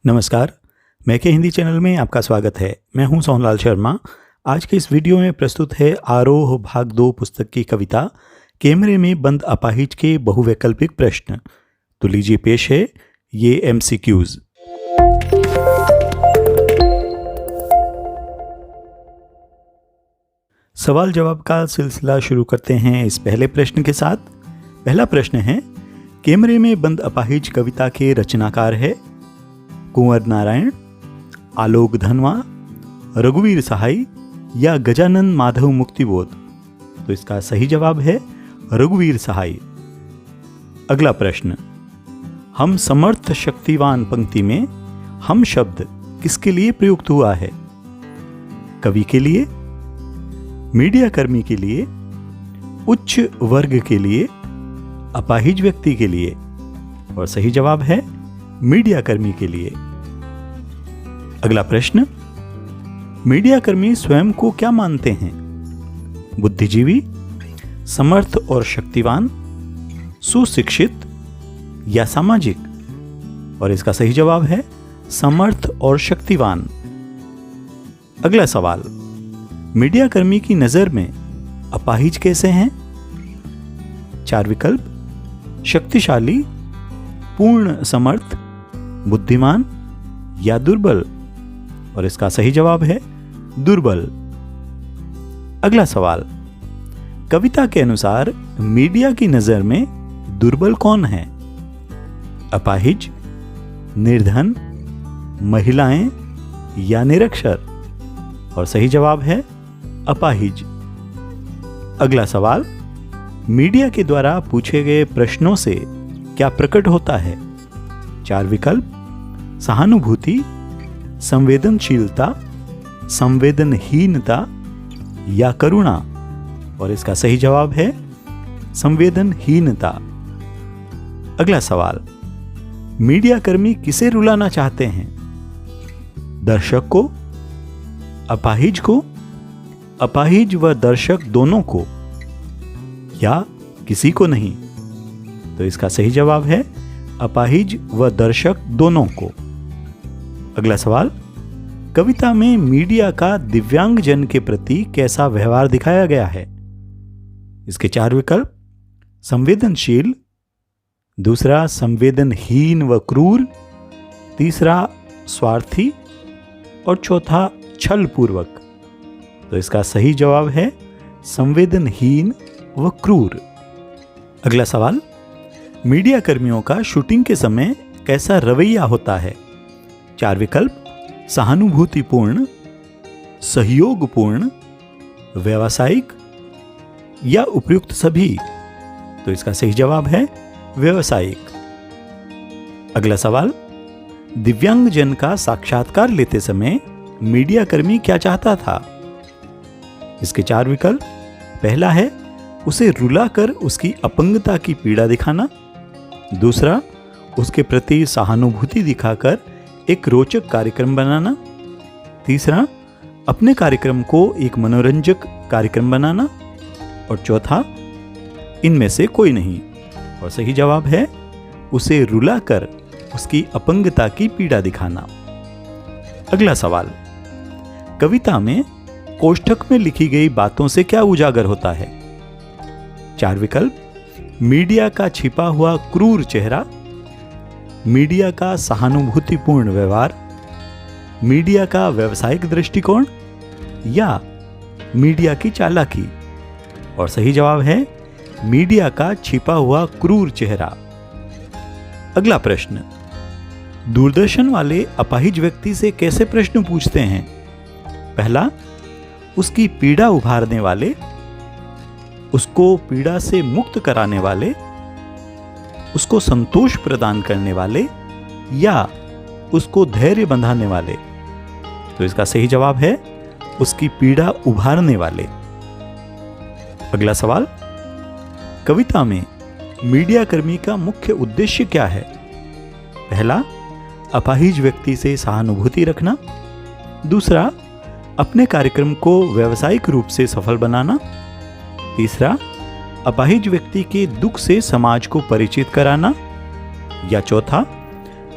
नमस्कार, मैं के हिंदी चैनल में आपका स्वागत है। मैं हूं सोहनलाल शर्मा। आज के इस वीडियो में प्रस्तुत है आरोह भाग 2 पुस्तक की कविता कैमरे में बंद अपाहिज के बहुवैकल्पिक प्रश्न। तो लीजिए पेश है ये एमसीक्यूज। सवाल जवाब का सिलसिला शुरू करते हैं इस पहले प्रश्न के साथ। पहला प्रश्न है, कैमरे में बंद अपाहिज कविता के रचनाकार है कुंवर नारायण, आलोक धनवा, रघुवीर सहाय या गजानन माधव मुक्तिबोध। तो इसका सही जवाब है रघुवीर सहाय। अगला प्रश्न, हम समर्थ शक्तिवान पंक्ति में हम शब्द किसके लिए प्रयुक्त हुआ है? कवि के लिए, मीडिया कर्मी के लिए, उच्च वर्ग के लिए, अपाहिज व्यक्ति के लिए। और सही जवाब है मीडिया कर्मी के लिए। अगला प्रश्न, मीडिया कर्मी स्वयं को क्या मानते हैं? बुद्धिजीवी, समर्थ और शक्तिवान, सुशिक्षित या सामाजिक? और इसका सही जवाब है समर्थ और शक्तिवान। अगला सवाल, मीडिया कर्मी की नजर में अपाहिज कैसे हैं? 4 विकल्प, शक्तिशाली, पूर्ण समर्थ, बुद्धिमान या दुर्बल? और इसका सही जवाब है दुर्बल। अगला सवाल, कविता के अनुसार मीडिया की नजर में दुर्बल कौन है? अपाहिज, निर्धन, महिलाएं या निरक्षर? और सही जवाब है अपाहिज। अगला सवाल, मीडिया के द्वारा पूछे गए प्रश्नों से क्या प्रकट होता है? 4 विकल्प, सहानुभूति, संवेदनशीलता, संवेदनहीनता या करुणा? और इसका सही जवाब है संवेदनहीनता। अगला सवाल, मीडिया कर्मी किसे रुलाना चाहते हैं? दर्शक को, अपाहिज को, अपाहिज व दर्शक दोनों को, या किसी को नहीं? तो इसका सही जवाब है अपाहिज व दर्शक दोनों को। अगला सवाल, कविता में मीडिया का दिव्यांगजन के प्रति कैसा व्यवहार दिखाया गया है? इसके 4 विकल्प, संवेदनशील, दूसरा संवेदनहीन व क्रूर, तीसरा स्वार्थी और चौथा छलपूर्वक। तो इसका सही जवाब है संवेदनहीन व क्रूर। अगला सवाल, मीडिया कर्मियों का शूटिंग के समय कैसा रवैया होता है? 4 विकल्प, सहानुभूतिपूर्ण, सहयोगपूर्ण, व्यावसायिक या उपयुक्त सभी? तो इसका सही जवाब है व्यावसायिक। अगला सवाल, दिव्यांगजन का साक्षात्कार लेते समय मीडिया कर्मी क्या चाहता था? इसके 4 विकल्प, पहला है उसे रुलाकर उसकी अपंगता की पीड़ा दिखाना, दूसरा उसके प्रति सहानुभूति दिखाकर एक रोचक कार्यक्रम बनाना, तीसरा अपने कार्यक्रम को एक मनोरंजक कार्यक्रम बनाना, और चौथा इनमें से कोई नहीं। और सही जवाब है उसे रुलाकर उसकी अपंगता की पीड़ा दिखाना। अगला सवाल, कविता में कोष्ठक में लिखी गई बातों से क्या उजागर होता है? 4 विकल्प, मीडिया का छिपा हुआ क्रूर चेहरा, मीडिया का सहानुभूतिपूर्ण व्यवहार, मीडिया का व्यावसायिक दृष्टिकोण या मीडिया की चालाकी? और सही जवाब है मीडिया का छिपा हुआ क्रूर चेहरा। अगला प्रश्न, दूरदर्शन वाले अपाहिज व्यक्ति से कैसे प्रश्न पूछते हैं? पहला, उसकी पीड़ा उभारने वाले, उसको पीड़ा से मुक्त कराने वाले, उसको संतोष प्रदान करने वाले या उसको धैर्य बंधाने वाले? तो इसका सही जवाब है उसकी पीड़ा उभारने वाले। अगला सवाल, कविता में मीडिया कर्मी का मुख्य उद्देश्य क्या है? पहला, अपाहिज व्यक्ति से सहानुभूति रखना, दूसरा अपने कार्यक्रम को व्यावसायिक रूप से सफल बनाना, तीसरा अपाहिज व्यक्ति के दुख से समाज को परिचित कराना, या चौथा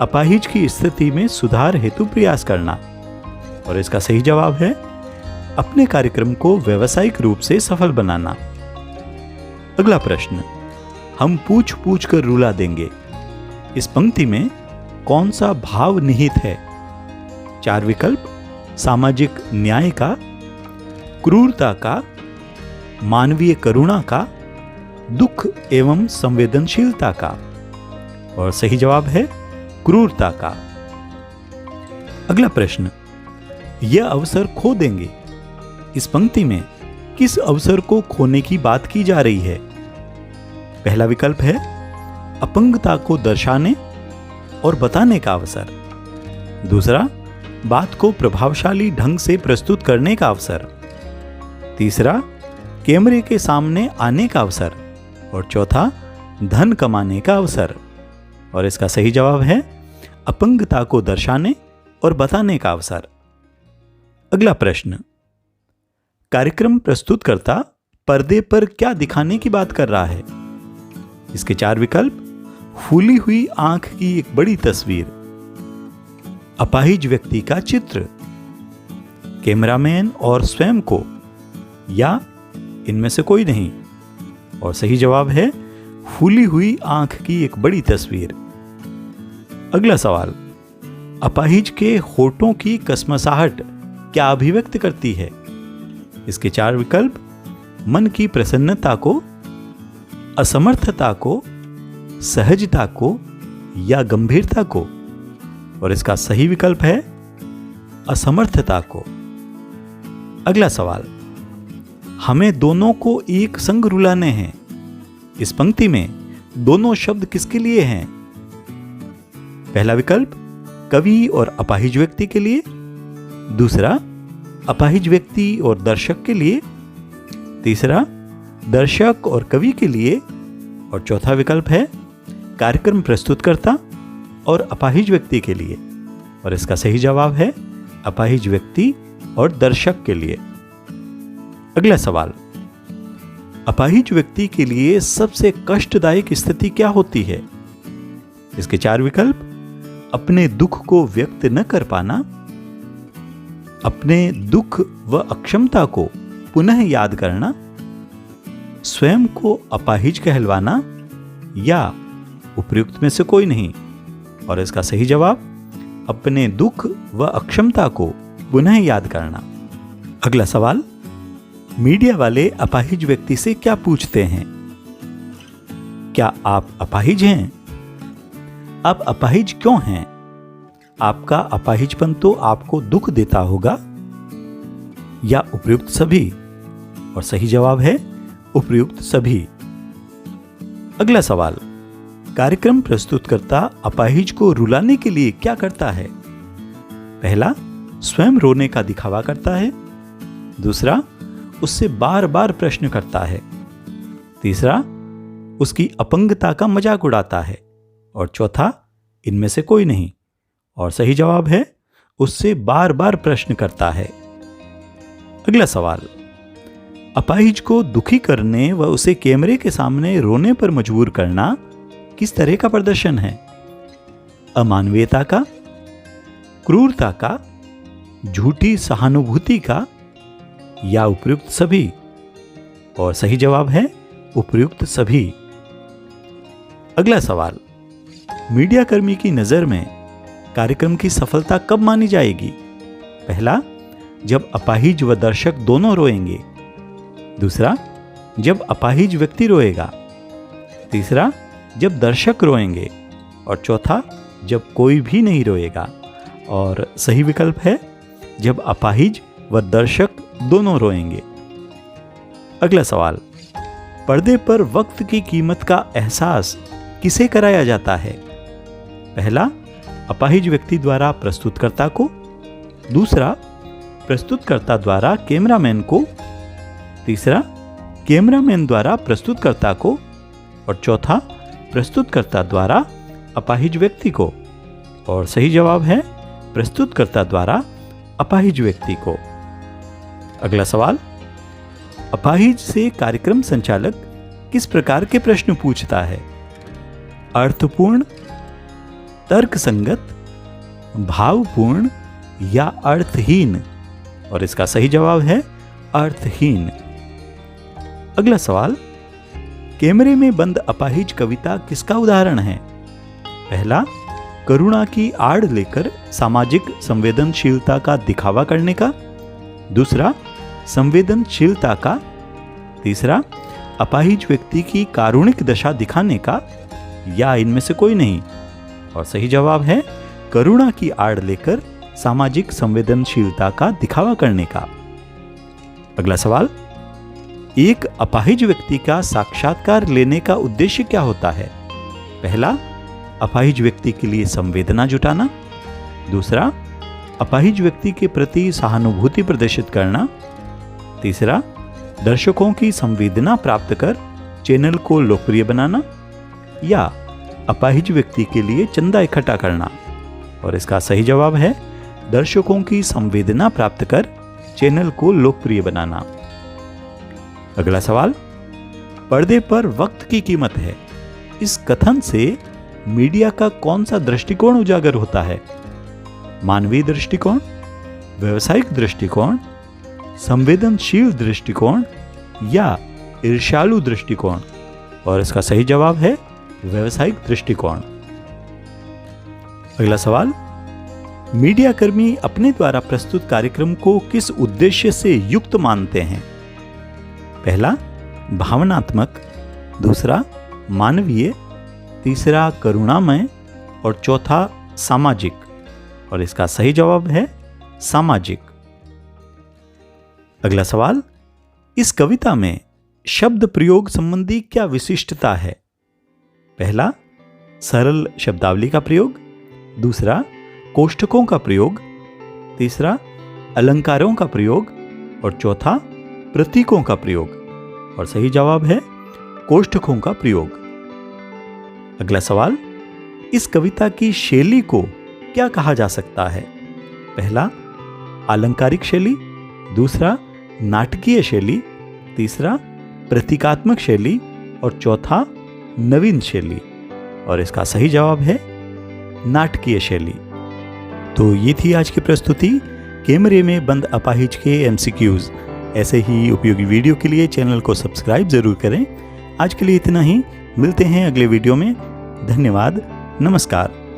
अपाहिज की स्थिति में सुधार हेतु प्रयास करना। और इसका सही जवाब है अपने कार्यक्रम को व्यावसायिक रूप से सफल बनाना। अगला प्रश्न, हम पूछ पूछ कर रुला देंगे। इस पंक्ति में कौन सा भाव निहित है? 4 विकल्प, सामाजिक न्याय का, क्रूरता का, मानवीय करुणा का, दुख एवं संवेदनशीलता का। और सही जवाब है क्रूरता का। अगला प्रश्न, यह अवसर खो देंगे। इस पंक्ति में किस अवसर को खोने की बात की जा रही है? पहला विकल्प है अपंगता को दर्शाने और बताने का अवसर। दूसरा, बात को प्रभावशाली ढंग से प्रस्तुत करने का अवसर। तीसरा, कैमरे के सामने आने का अवसर। और चौथा, धन कमाने का अवसर। और इसका सही जवाब है अपंगता को दर्शाने और बताने का अवसर। अगला प्रश्न, कार्यक्रम प्रस्तुतकर्ता पर्दे पर क्या दिखाने की बात कर रहा है? इसके 4 विकल्प, फूली हुई आंख की एक बड़ी तस्वीर, अपाहिज व्यक्ति का चित्र, कैमरामैन और स्वयं को, या इनमें से कोई नहीं। और सही जवाब है फूली हुई आंख की एक बड़ी तस्वीर। अगला सवाल, अपाहिज के होठों की कसमसाहट क्या अभिव्यक्त करती है? इसके 4 विकल्प, मन की प्रसन्नता को, असमर्थता को, सहजता को, या गंभीरता को। और इसका सही विकल्प है असमर्थता को। अगला सवाल, हमें दोनों को एक संग रुलाने हैं। इस पंक्ति में दोनों शब्द किसके लिए हैं? पहला विकल्प, कवि और अपाहिज व्यक्ति के लिए। दूसरा, अपाहिज व्यक्ति और दर्शक के लिए। तीसरा, दर्शक और कवि के लिए। और चौथा विकल्प है कार्यक्रम प्रस्तुतकर्ता और अपाहिज व्यक्ति के लिए। और इसका सही जवाब है अपाहिज व्यक्ति और दर्शक के लिए। अगला सवाल, अपाहिज व्यक्ति के लिए सबसे कष्टदायक स्थिति क्या होती है? इसके 4 विकल्प, अपने दुख को व्यक्त न कर पाना, अपने दुख व अक्षमता को पुनः याद करना, स्वयं को अपाहिज कहलवाना, या उपर्युक्त में से कोई नहीं। और इसका सही जवाब अपने दुख व अक्षमता को पुनः याद करना। अगला सवाल, मीडिया वाले अपाहिज व्यक्ति से क्या पूछते हैं? क्या आप अपाहिज हैं? आप अपाहिज क्यों हैं? आपका अपाहिजपन तो आपको दुख देता होगा, या उपर्युक्त सभी। और सही जवाब है उपर्युक्त सभी। अगला सवाल, कार्यक्रम प्रस्तुतकर्ता अपाहिज को रुलाने के लिए क्या करता है? पहला, स्वयं रोने का दिखावा करता है। दूसरा, उससे बार बार प्रश्न करता है। तीसरा, उसकी अपंगता का मजाक उड़ाता है। और चौथा, इनमें से कोई नहीं। और सही जवाब है उससे बार बार प्रश्न करता है। अगला सवाल, अपाहिज को दुखी करने व उसे कैमरे के सामने रोने पर मजबूर करना किस तरह का प्रदर्शन है? अमानवीयता का, क्रूरता का, झूठी सहानुभूति का, या उपर्युक्त सभी। और सही जवाब है उपर्युक्त सभी। अगला सवाल, मीडिया कर्मी की नजर में कार्यक्रम की सफलता कब मानी जाएगी? पहला, जब अपाहिज व दर्शक दोनों रोएंगे। दूसरा, जब अपाहिज व्यक्ति रोएगा। तीसरा, जब दर्शक रोएंगे। और चौथा, जब कोई भी नहीं रोएगा। और सही विकल्प है जब अपाहिज व दर्शक दोनों रोएंगे। अगला सवाल, पर्दे पर वक्त की कीमत का एहसास किसे कराया जाता है? पहला, अपाहिज व्यक्ति द्वारा प्रस्तुतकर्ता को। दूसरा, प्रस्तुतकर्ता द्वारा कैमरामैन को। तीसरा, कैमरामैन द्वारा प्रस्तुतकर्ता को। और चौथा, प्रस्तुतकर्ता द्वारा अपाहिज व्यक्ति को। और सही जवाब है प्रस्तुतकर्ता द्वारा अपाहिज व्यक्ति को। अगला सवाल, अपाहिज से कार्यक्रम संचालक किस प्रकार के प्रश्न पूछता है? अर्थपूर्ण, तर्क संगत, भावपूर्ण या अर्थहीन? और इसका सही जवाब है अर्थहीन। अगला सवाल, कैमरे में बंद अपाहिज कविता किसका उदाहरण है? पहला, करुणा की आड़ लेकर सामाजिक संवेदनशीलता का दिखावा करने का। दूसरा, संवेदनशीलता का। तीसरा, अपाहिज व्यक्ति की कारुणिक दशा दिखाने का, या इनमें से कोई नहीं। और सही जवाब है करुणा की आड़ लेकर सामाजिक संवेदनशीलता का दिखावा करने का। अगला सवाल, एक अपाहिज व्यक्ति का साक्षात्कार लेने का उद्देश्य क्या होता है? पहला, अपाहिज व्यक्ति के लिए संवेदना जुटाना। दूसरा, अपाहिज व्यक्ति के प्रति सहानुभूति प्रदर्शित करना। तीसरा, दर्शकों की संवेदना प्राप्त कर चैनल को लोकप्रिय बनाना। या अपाहिज व्यक्ति के लिए चंदा इकट्ठा करना। और इसका सही जवाब है दर्शकों की संवेदना प्राप्त कर चैनल को लोकप्रिय बनाना। अगला सवाल, पर्दे पर वक्त की कीमत है, इस कथन से मीडिया का कौन सा दृष्टिकोण उजागर होता है? मानवीय दृष्टिकोण, व्यवसायिक दृष्टिकोण, संवेदनशील दृष्टिकोण या ईर्ष्यालु दृष्टिकोण? और इसका सही जवाब है व्यवसायिक दृष्टिकोण। अगला सवाल, मीडिया कर्मी अपने द्वारा प्रस्तुत कार्यक्रम को किस उद्देश्य से युक्त मानते हैं? पहला, भावनात्मक। दूसरा, मानवीय। तीसरा, करुणामय। और चौथा, सामाजिक। और इसका सही जवाब है सामाजिक। अगला सवाल, इस कविता में शब्द प्रयोग संबंधी क्या विशिष्टता है? पहला, सरल शब्दावली का प्रयोग। दूसरा, कोष्ठकों का प्रयोग। तीसरा, अलंकारों का प्रयोग। और चौथा, प्रतीकों का प्रयोग। और सही जवाब है कोष्ठकों का प्रयोग। अगला सवाल, इस कविता की शैली को क्या कहा जा सकता है? पहला, अलंकारिक शैली। दूसरा, नाटकीय शैली। तीसरा, प्रतीकात्मक शैली। और चौथा, नवीन शैली। और इसका सही जवाब है नाटकीय शैली। तो ये थी आज की प्रस्तुति कैमरे में बंद अपाहिज के एमसीक्यूज। ऐसे ही उपयोगी वीडियो के लिए चैनल को सब्सक्राइब जरूर करें। आज के लिए इतना ही, मिलते हैं अगले वीडियो में। धन्यवाद, नमस्कार।